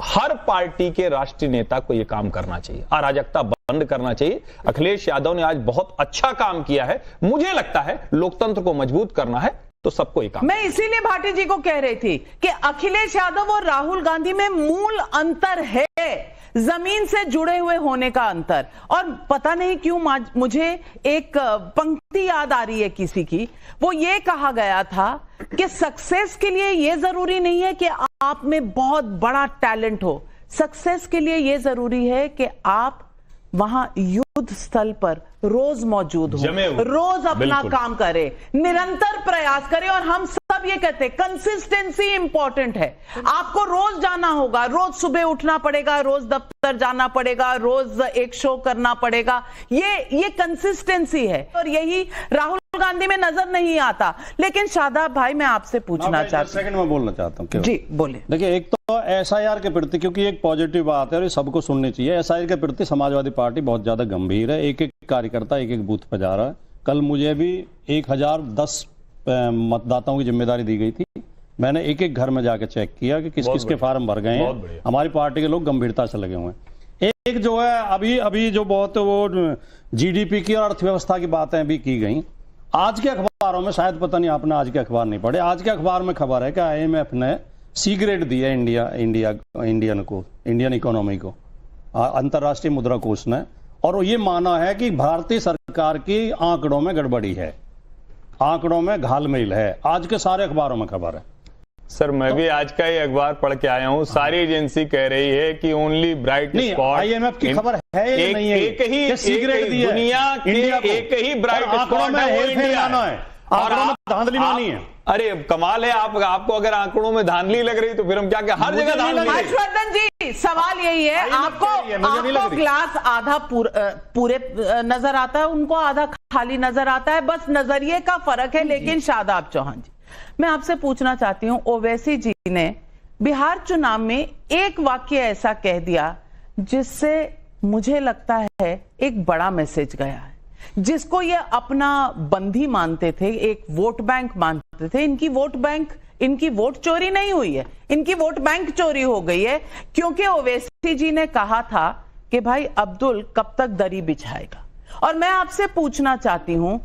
हर पार्टी के राष्ट्रीय नेता को यह काम करना चाहिए, अराजकता बंद करना चाहिए। अखिलेश यादव ने आज बहुत अच्छा काम किया है। मुझे लगता है लोकतंत्र को मजबूत करना है तो सबको ही काम। मैं इसीलिए भाटी जी को कह रही थी कि अखिलेश यादव और राहुल गांधी में मूल अंतर है, जमीन से जुड़े हुए होने का अंतर। और पता नहीं क्यों मुझे एक पंक्ति याद आ रही है किसी की, वो ये कहा गया था कि सक्सेस के लिए ये जरूरी नहीं है कि आप में बहुत बड़ा टैलेंट हो, सक्सेस के लिए ये जरूरी है कि आप वहां युद्ध स्थल पर रोज मौजूद हो, रोज अपना काम करे, निरंतर प्रयास करे। और हम सब ये कहते हैं कंसिस्टेंसी इंपॉर्टेंट है। आपको रोज जाना होगा, रोज सुबह उठना पड़ेगा, रोज दफ्तर जाना पड़ेगा, रोज एक शो करना पड़ेगा। ये कंसिस्टेंसी है और यही राहुल गांधी में नजर नहीं आता। लेकिन शादाब भाई, मैं आपसे पूछना चाहता हूं, सेकंड में बोलना चाहता हूं। जी बोले। देखिए, एक तो SIR के प्रति, क्योंकि एक पॉजिटिव बात है और ये सबको सुननी चाहिए, SIR के प्रति समाजवादी पार्टी बहुत ज्यादा गंभीर है। एक एक कार्यकर्ता एक एक बूथ पर जा रहा है। कल मुझे भी 1010 मतदाताओं की जिम्मेदारी दी गई थी। मैंने एक एक घर में जाकर चेक किया कि किस किस के फार्म भर गए हैं। हमारी पार्टी के लोग गंभीरता से लगे हुए हैं। एक जो है अभी जो बहुत वो GDP की और अर्थव्यवस्था की बातें भी की गई, आज के अखबारों में, शायद पता नहीं आपने आज के अखबार नहीं पढ़े, आज के अखबार में खबर है कि IMF ने C ग्रेड दिया इंडियन इकोनॉमी को, अंतर्राष्ट्रीय मुद्रा कोष ने, और ये माना है कि भारतीय सरकार की आंकड़ों में गड़बड़ी है, आंकड़ों में घालमेल है। आज के सारे अखबारों में खबर है। सर, मैं भी आज का ही अखबार पढ़ के आया हूँ। सारी एजेंसी कह रही है कि ओनली ब्राइट स्पॉट, IMF की खबर है या नहीं है? एक ही दुनिया के एक ही ब्राइट स्पॉट है, इंडिया है। आंकड़ों में धांधली मानी है। अरे कमाल है, आपको अगर आंकड़ों में धांधली लग रही तो फिर हम क्या हर जगह धांधली। हर्षवर्धन जी, सवाल यही है, आपको ग्लास आधा पूरे नजर आता है, उनको आधा खाली नजर आता है, बस नजरिए का फर्क है। लेकिन शादाब चौहान जी, मैं आपसे पूछना चाहती हूं, ओवैसी जी ने बिहार चुनाव में एक वाक्य ऐसा कह दिया जिससे मुझे लगता है एक बड़ा मैसेज गया है, जिसको ये अपना बंदी मानते थे, एक वोट बैंक मानते थे। इनकी वोट चोरी नहीं हुई है, इनकी वोट बैंक चोरी हो गई है, क्योंकि ओवैसी जी ने कहा था कि भाई अब्दुल कब तक दरी बिछाएगा। और मैं आपसे पूछना चाहती हूं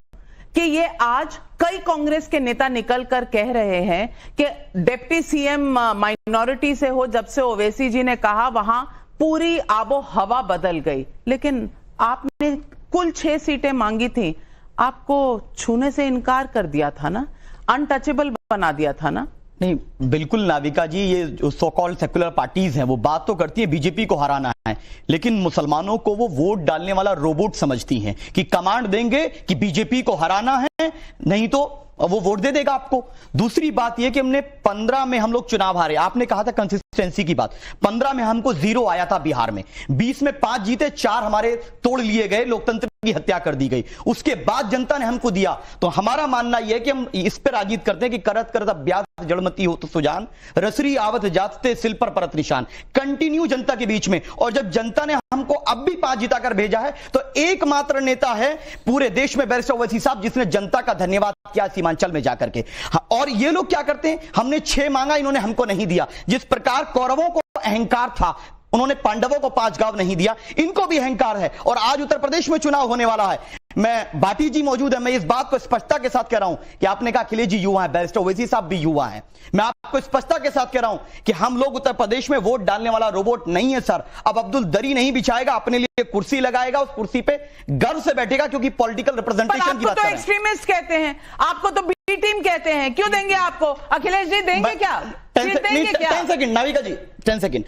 कि ये आज कई कांग्रेस के नेता निकल कर कह रहे हैं कि डिप्टी CM माइनॉरिटी से हो, जब से ओवैसी जी ने कहा वहां पूरी आबो हवा बदल गई। लेकिन आपने कुल 6 सीटें मांगी थी, आपको छूने से इनकार कर दिया था ना, अनटचेबल बना दिया था ना। नहीं, बिल्कुल नाविका जी, ये जो सो कॉल्ड सेकुलर पार्टीज हैं वो बात तो करती है बीजेपी को हराना है, लेकिन मुसलमानों को वो वोट डालने वाला रोबोट समझती हैं कि कमांड देंगे कि बीजेपी को हराना है, नहीं तो वो वोट दे देगा आपको। दूसरी बात ये कि हमने 15 में हम लोग चुनाव हारे, आपने कहा था कंसिस्टेंसी की बात, 15 में हमको 0 आया था बिहार में, 20 में 5 जीते, 4 हमारे तोड़ लिए गए, लोकतंत्र की हत्या कर दी गई, उसके बाद जनता ने हमको दिया। तो हमारा मानना यह है कि हम इस पर राजीत करते हैं कि करत करत अभ्यास जड़मती हो तो सुजान, रसरी आवत जाते सिल पर परत निशान, कंटिन्यू जनता के बीच में। और जब जनता ने हमको अब भी 5 जिताकर भेजा है तो एकमात्र नेता है पूरे देश में बैरिस्टर ओवैसी साहब जिसने जनता का धन्यवाद किया सीमांचल में जाकर के। और ये लोग क्या करते हैं, हमने 6 मांगा, इन्होंने हमको नहीं दिया। जिस प्रकार कौरवों को अहंकार था, उन्होंने पांडवों को 5 गांव नहीं दिया, इनको भी अहंकार है। और आज उत्तर प्रदेश में चुनाव होने वाला है, मैं भाटी जी मौजूद है, मैं इस बात को स्पष्टता के साथ कह रहा हूं कि आपने कहा अखिलेश जी युवा है, बैरिस्टर ओवैसी साहब भी युवा है, मैं आपको स्पष्टता के साथ कह रहा हूं कि हम लोग उत्तर प्रदेश में वोट डालने वाला रोबोट नहीं है सर। अब अब्दुल दरी नहीं बिछाएगा, अपने लिए कुर्सी लगाएगा, उस कुर्सी पे गर्व से बैठेगा, क्योंकि पॉलिटिकल रिप्रेजेंटेशन की बात कर रहे हैं। एक्सट्रीमिस्ट कहते हैं, आपको तो बी टीम कहते हैं, क्यों देंगे आपको? अखिलेश जी देंगे क्या? 10 सेकंड नाविका जी, 10 सेकंड।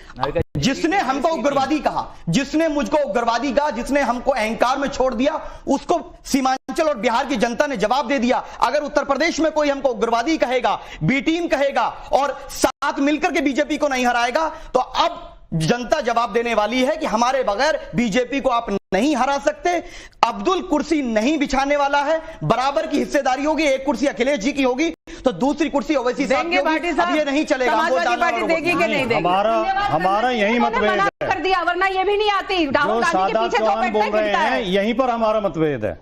जिसने हमको उग्रवादी कहा, जिसने मुझको उग्रवादी कहा, जिसने हमको अहंकार में छोड़ दिया, उसको सीमांचल और बिहार की जनता ने जवाब दे दिया। अगर उत्तर प्रदेश में कोई हमको उग्रवादी कहेगा, बी टीम कहेगा और साथ मिलकर के बीजेपी को नहीं हराएगा, तो अब जनता जवाब देने वाली है कि हमारे बगैर बीजेपी को आप नहीं हरा सकते। अब्दुल कुर्सी नहीं बिछाने वाला है, बराबर की हिस्सेदारी होगी, एक कुर्सी अखिलेश जी की होगी तो दूसरी कुर्सी ओवैसी साहब की होगी। अब ये नहीं चलेगा, समाजवादी पार्टी देगी कि नहीं देगी? हमारा यही मतभेद है, कर दिया, वरना ये भी नहीं आती। जो शादाब चौहान बोल रहे हैं यहीं पर हमारा मतभेद है।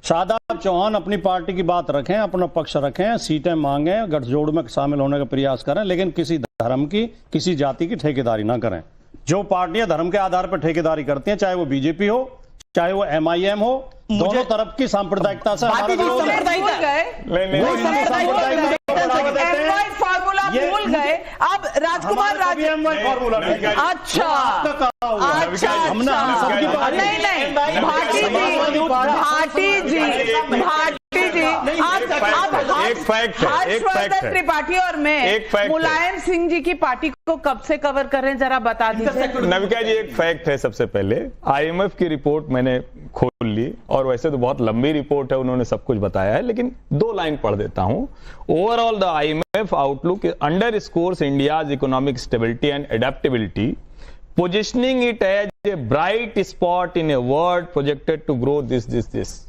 शादाब चौहान अपनी पार्टी की बात रखें, अपना पक्ष रखें, सीटें मांगें, गठजोड़ में शामिल होने का प्रयास करें, लेकिन किसी धर्म की, किसी जाति की ठेकेदारी ना करें। जो पार्टियां धर्म के आधार पर ठेकेदारी करती हैं, चाहे वो बीजेपी हो, चाहे वो MIM हो, दोनों तरफ की सांप्रदायिकता से हमारा विरोध है। फॉर्मूला भूल गए। अब राजकुमार अच्छा भाटी जी हर्षवर्धन त्रिपाठी और मैं मुलायम सिंह जी की पार्टी को कब से कवर कर रहे हैं, जरा बता दीजिए। नविका जी, एक फैक्ट है सबसे पहले, IMF की रिपोर्ट मैंने खोल ली, और वैसे तो बहुत लंबी रिपोर्ट है, उन्होंने सब कुछ बताया है, लेकिन 2 लाइन पढ़ देता हूं। Overall the IMF outlook underscores India's economic stability and adaptability, positioning it as a bright spot in a world projected to grow this.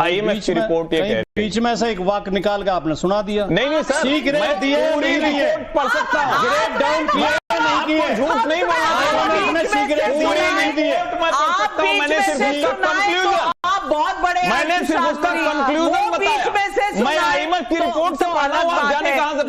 IMF की रिपोर्ट ये कह रही है। बीच में से एक वाक्य निकाल के आपने सुना दिया। नहीं सर, सीक्रेट दिए नहीं दिए, पढ़ सकता हूं, ग्रेड डाउन किया नहीं किए, झूठ नहीं बोला, सीक्रेट दिए नहीं दिए। आप बहुत बड़े, मैंने सिर्फ उसका कंक्लूजन बताया। मैं IMF की रिपोर्ट से पढ़ रहा हूं, आप जाने कहां से?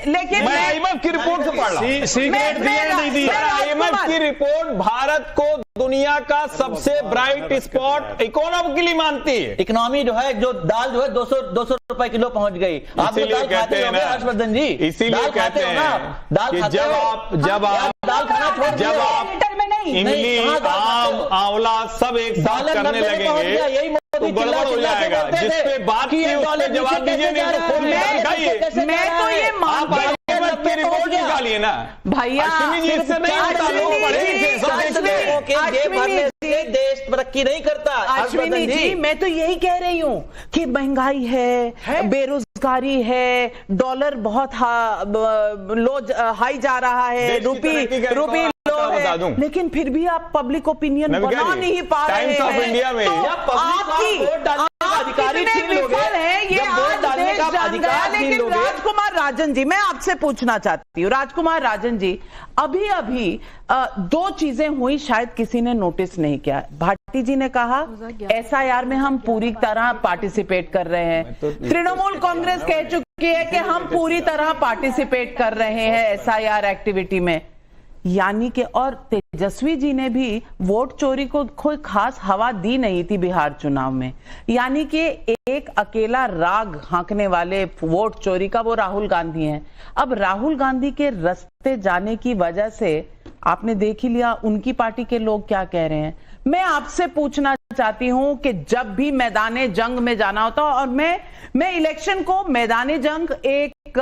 लेकिन मैं IMF की रिपोर्ट से पढ़ रहा हूं। सीक्रेट दिए नहीं दिए। IMF की रिपोर्ट भारत को दुनिया का सबसे ब्राइट स्पॉट इकोनॉमिकली मानती है। इकोनॉमी जो है, जो दाल जो है 200 रुपए किलो पहुंच गई। आप दाल खाते होंगे हर्षवर्धन जी, इसीलिए कहते हैं कि जब आप दाल खाना छोड़ जब आप इमली, आम, आंवला सब एक साथ करने लगेंगे तो गड़बड़ हो जाएगा। जिसपे बात की उसके जवाब दीजिए, नहीं तो खोल दिखाइए। मैं तो ये की रिपोर्ट निकालिए ना भैया, इससे नहीं देश तरक्की नहीं करता। अश्विनी जी, मैं तो यही कह रही हूँ कि महंगाई है, बेरोजगारी है, डॉलर बहुत हाई जा रहा है, रुपी लो है, लेकिन फिर भी आप पब्लिक ओपिनियन बना नहीं पा रहे हैं। टाइम्स ऑफ इंडिया में अधिकारी विफल है, ये आज देश जान गया। लेकिन राजकुमार राजन जी, मैं आपसे पूछना चाहती हूँ, राजकुमार राजन जी, अभी 2 चीजें हुई, शायद किसी ने नोटिस नहीं किया। भाटी जी ने कहा SIR में हम पूरी तरह पार्टिसिपेट कर रहे हैं, तृणमूल कांग्रेस कह चुकी है कि हम पूरी तरह पार्टिसिपेट कर रहे हैं SIR एक्टिविटी में, यानी कि, और तेजस्वी जी ने भी वोट चोरी को कोई खास हवा दी नहीं थी बिहार चुनाव में, यानी कि एक अकेला राग हाँकने वाले वोट चोरी का वो राहुल गांधी हैं। अब राहुल गांधी के रास्ते जाने की वजह से आपने देख ही लिया उनकी पार्टी के लोग क्या कह रहे हैं। मैं आपसे पूछना चाहती हूं कि जब भी मैदाने जंग में जाना होता और मैं इलेक्शन को मैदाने जंग एक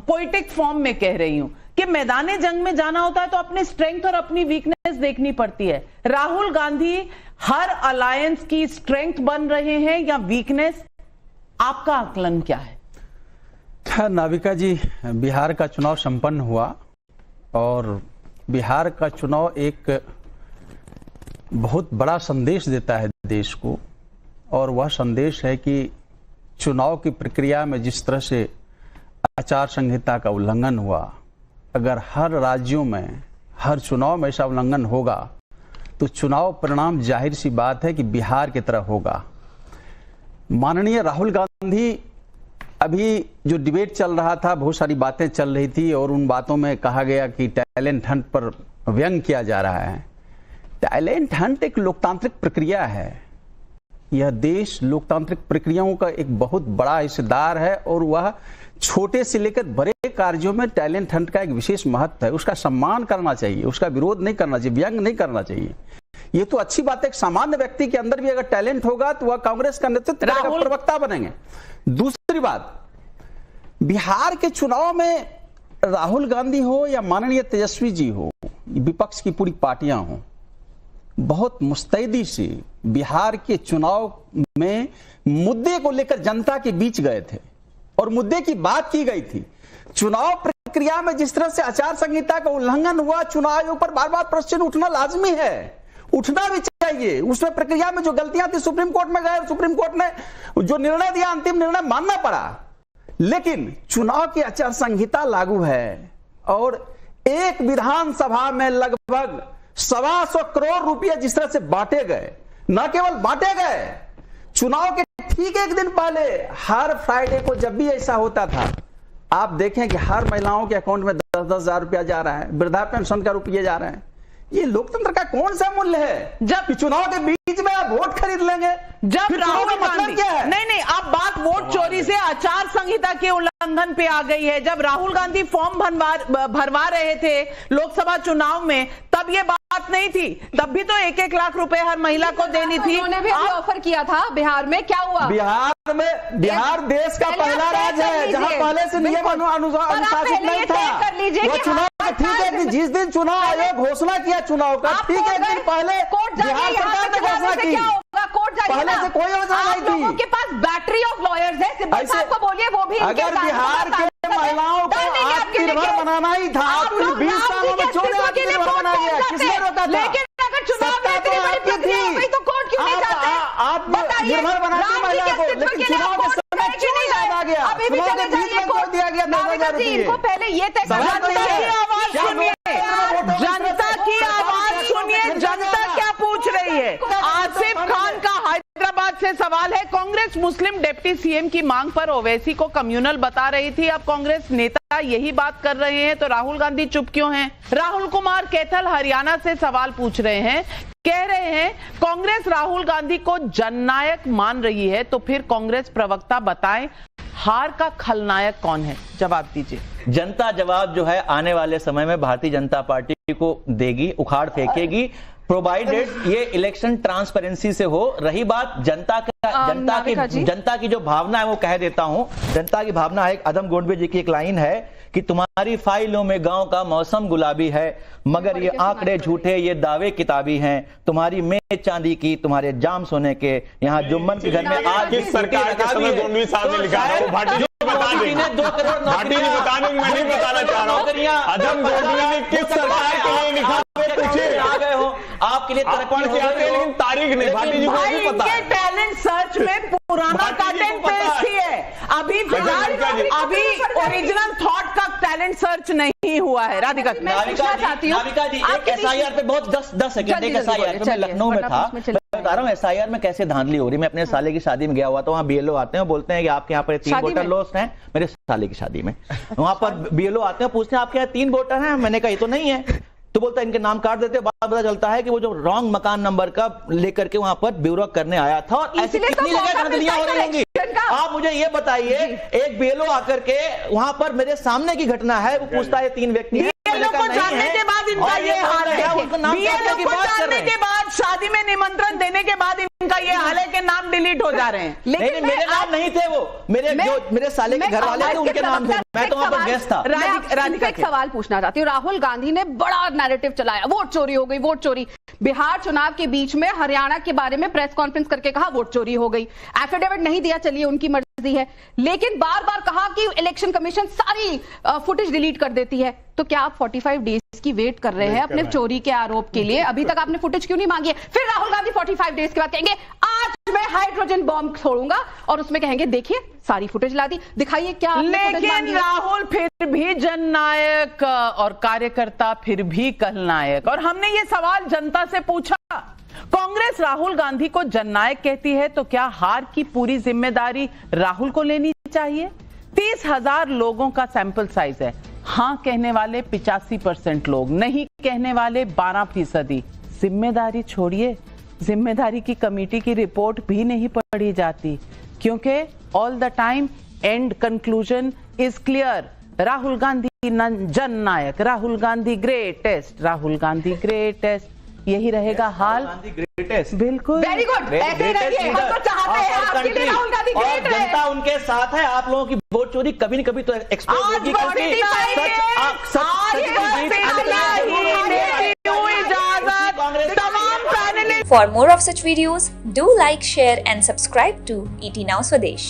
पोइटिक फॉर्म में कह रही हूं कि मैदाने जंग में जाना होता है तो अपने स्ट्रेंथ और अपनी वीकनेस देखनी पड़ती है। राहुल गांधी हर अलायंस की स्ट्रेंथ बन रहे हैं या वीकनेस? आपका आकलन क्या है? नाविका जी, बिहार का चुनाव संपन्न हुआ और बिहार का चुनाव एक बहुत बड़ा संदेश देता है देश को, और वह संदेश है कि चुनाव की प्रक्रिया में जिस तरह से आचार संहिता का उल्लंघन हुआ, अगर हर राज्यों में हर चुनाव में ऐसा उल्लंघन होगा तो चुनाव परिणाम जाहिर सी बात है कि बिहार की तरह होगा। माननीय राहुल गांधी, अभी जो डिबेट चल रहा था, बहुत सारी बातें चल रही थी और उन बातों में कहा गया कि टैलेंट हंट पर व्यंग किया जा रहा है। टैलेंट हंट एक लोकतांत्रिक प्रक्रिया है। यह देश लोकतांत्रिक प्रक्रियाओं का एक बहुत बड़ा हिस्सेदार है और वह छोटे से लेकर बड़े कार्यों में टैलेंट हंट का एक विशेष महत्व है। उसका सम्मान करना चाहिए, उसका विरोध नहीं करना चाहिए, व्यंग नहीं करना चाहिए। ये तो अच्छी बात है। एक सामान्य व्यक्ति के अंदर भी अगर टैलेंट होगा तो वह कांग्रेस का नेतृत्व करेगा, प्रवक्ता बनेंगे। दूसरी बात, बिहार के चुनाव में राहुल गांधी हो या माननीय तेजस्वी जी हो, विपक्ष की पूरी पार्टियां हो, बहुत मुस्तैदी से बिहार के चुनाव में मुद्दे को लेकर जनता के बीच गए थे और मुद्दे की बात की गई थी। चुनाव प्रक्रिया में जिस तरह से आचार संहिता का उल्लंघन हुआ, चुनाव आयोग पर बार बार प्रश्न उठना लाजमी है, उठना भी चाहिए। उसमें प्रक्रिया में जो गलतियां थी, सुप्रीम कोर्ट में गए, सुप्रीम कोर्ट ने जो निर्णय दिया, अंतिम निर्णय मानना पड़ा। लेकिन चुनाव की आचार संहिता लागू है और एक विधानसभा में लगभग 125 करोड़ रुपए जिस तरह से बांटे गए, न केवल बांटे गए, चुनाव के ठीक एक दिन पहले हर फ्राइडे को जब भी ऐसा होता था, आप देखें कि हर महिलाओं के अकाउंट में 10-10 हजार रुपया जा रहा है, वृद्धा पेंशन का रुपये जा रहे हैं। ये लोकतंत्र का कौन सा मूल्य है जब चुनाव के बीच में आप वोट खरीद लेंगे? जब राहुल मतलब गांधी, क्या है? नहीं, आप बात वोट चोरी से आचार संहिता के उल्लंघन पे आ गई है। जब राहुल गांधी फॉर्म भरवा रहे थे लोकसभा चुनाव में, तब ये बात नहीं थी। तब भी तो 1-1 लाख रुपए हर महिला को देनी थी। उन्होंने भी ऑफर किया था। बिहार में क्या हुआ? बिहार देश का पहला राज्य है जहां पहले से नियम अनुशासित नहीं था। वो चुनाव ठीक है कि जिस दिन चुनाव आयोग घोषणा किया चुनाव का, ठीक है, एक दिन पहले बिहार सरकार ने घोषणा की, पहले से कोई योजना नहीं थी। लोगों के पास बैटरी ऑफ लॉयर्स है, सिब्बल साहब को बोलिए, वो भी अगर बिहार के महिलाओं को आत्मनिर्भर बनाना ही था तो 20 सालों में क्यों आत्मनिर्भर बना गया? किसने रोका था? लेकिन अगर चुनाव में इतनी बड़ी प्रक्रिया हो गई तो कोर्ट क्यों नहीं जाते? आत्मनिर्भर बनाती महिलाओं को, लेकिन चुनाव के समय क्यों याद आ गया? चुनाव के बीच में क्यों दिया गया 10,000 रुपये? इनको पहले ये तय करना चाहिए। जनता की आवाज सुनिए, जनता क्या पूछ रही है। आसिफ खान का हैदराबाद से सवाल है, कांग्रेस मुस्लिम डिप्टी सीएम की मांग पर ओवैसी को कम्युनल बता रही थी, अब कांग्रेस नेता यही बात कर रहे हैं तो राहुल गांधी चुप क्यों हैं? राहुल कुमार कैथल हरियाणा से सवाल पूछ रहे हैं, कह रहे हैं कांग्रेस राहुल गांधी को जननायक मान रही है, तो फिर कांग्रेस प्रवक्ता बताएं हार का खलनायक कौन है? जवाब दीजिए। जनता जवाब जो है आने वाले समय में भारतीय जनता पार्टी को देगी, उखाड़ फेंकेगी, प्रोवाइडेड ये इलेक्शन ट्रांसपेरेंसी से हो। रही बात जनता की जो भावना है, वो कह देता हूं, जनता की भावना है। अदम गोडबे जी की एक लाइन है कि तुम्हारी फाइलों में गांव का मौसम गुलाबी है, मगर ये आंकड़े झूठे, ये दावे किताबी हैं। तुम्हारी मेज चांदी की, तुम्हारे जाम सोने के, यहाँ जुम्मन के घर में आज किस सरकार के समय गोडबे साहब ने लिखा है? भाटी जी बता दें, 2 करोड़ भाटी जी बता दें, मैं नहीं बताना चाह रहा हूं। अदम गोडबे ने किस सरकार के लिए लिखा? पूछे आ गए हो आपके लिए पढ़ के आते हैं, लेकिन तारीख नहीं। भाटी जी को भी पता है। टैलेंट सर्च में पुराना कंटेंट पेश ही है, अभी ओरिजिनल थॉट का टैलेंट सर्च नहीं हुआ है। राधिका जी, एक एसआईआर पे बहुत 10 सेकंड, एक एसआईआर पे लखनऊ में था, बता रहा हूँ एसआईआर में कैसे धांधली हो रही। मैं अपने साले की शादी में गया हुआ, तो वहाँ बीएलओ आते हैं, बोलते हैं कि आपके यहाँ पर 3 वोटर लॉस्ट हैं। मेरे साले की शादी में वहां पर बीएलओ आते हैं, पूछते हैं आपके यहाँ 3 वोटर हैं? मैंने कहा ये तो नहीं है। तो बोलता है इनके नाम काट देते। बाद पता चलता है कि वो जो रॉन्ग मकान नंबर का लेकर के वहां पर ब्यूरो करने आया था। और ऐसी कितनी जगह धांधलियां हो रही होंगी, आप मुझे ये बताइए। एक बीएलओ आकर के वहां पर मेरे सामने की घटना है, वो पूछता है 3 व्यक्ति हैं, BLO को जानने के बाद इनका ये हाल है। BLO को जानने के बाद, शादी में निमंत्रण देने के बाद इनका ये हाल है कि नाम डिलीट हो जा रहे हैं। लेकिन मेरे नाम नहीं थे, वो मेरे साले के घर वाले थे, उनके नाम थे, मैं तो वहां पर गेस्ट था। राधिका, एक सवाल पूछना चाहती हूँ। राहुल गांधी ने बड़ा नैरेटिव चलाया, वोट चोरी हो गई, वोट चोरी। बिहार चुनाव के बीच में हरियाणा के बारे में प्रेस कॉन्फ्रेंस करके कहा वोट चोरी हो गई। एफिडेविट नहीं दिया, चलिए उनकी मर्जी है, लेकिन बार बार कहा कि इलेक्शन कमीशन सारी फुटेज डिलीट कर देती है। तो क्या आप 45 डेज की वेट कर रहे हैं अपने चोरी के आरोप के लिए? अभी तक आपने फुटेज क्यों नहीं मांगी है? फिर राहुल गांधी 45 डेज के बाद कहेंगे आज मैं हाइड्रोजन बॉम्ब छोड़ूंगा, और उसमें कहेंगे देखिए सारी फुटेज ला दी, दिखाइए क्या। लेकिन राहुल फिर भी जननायक और कार्यकर्ता फिर भी कलनायक। और हमने ये सवाल जनता से पूछा, कांग्रेस राहुल गांधी को जननायक कहती है तो क्या हार की पूरी जिम्मेदारी राहुल को लेनी चाहिए? 30,000 लोगों का सैंपल साइज है। हाँ कहने वाले 85% लोग, नहीं कहने वाले 12%। जिम्मेदारी छोड़िए, जिम्मेदारी की कमेटी की रिपोर्ट भी नहीं पढ़ी जाती, क्योंकि all the time and conclusion is clear. Rahul Gandhi Jannayak, Rahul Gandhi greatest, Rahul Gandhi greatest, यही रहेगा हाल। ग्रेटेस्ट, बिल्कुल, वेरी गुड, ऐसे रहिए, हम तो चाहते हैं आपके लिए राहुल गांधी ग्रेट है। जनता उनके साथ है। आप लोगों की वोट चोरी कभी न कभी तो एक्सपोज होगी, For more of such videos, do like, share and subscribe to ET Now Swadesh.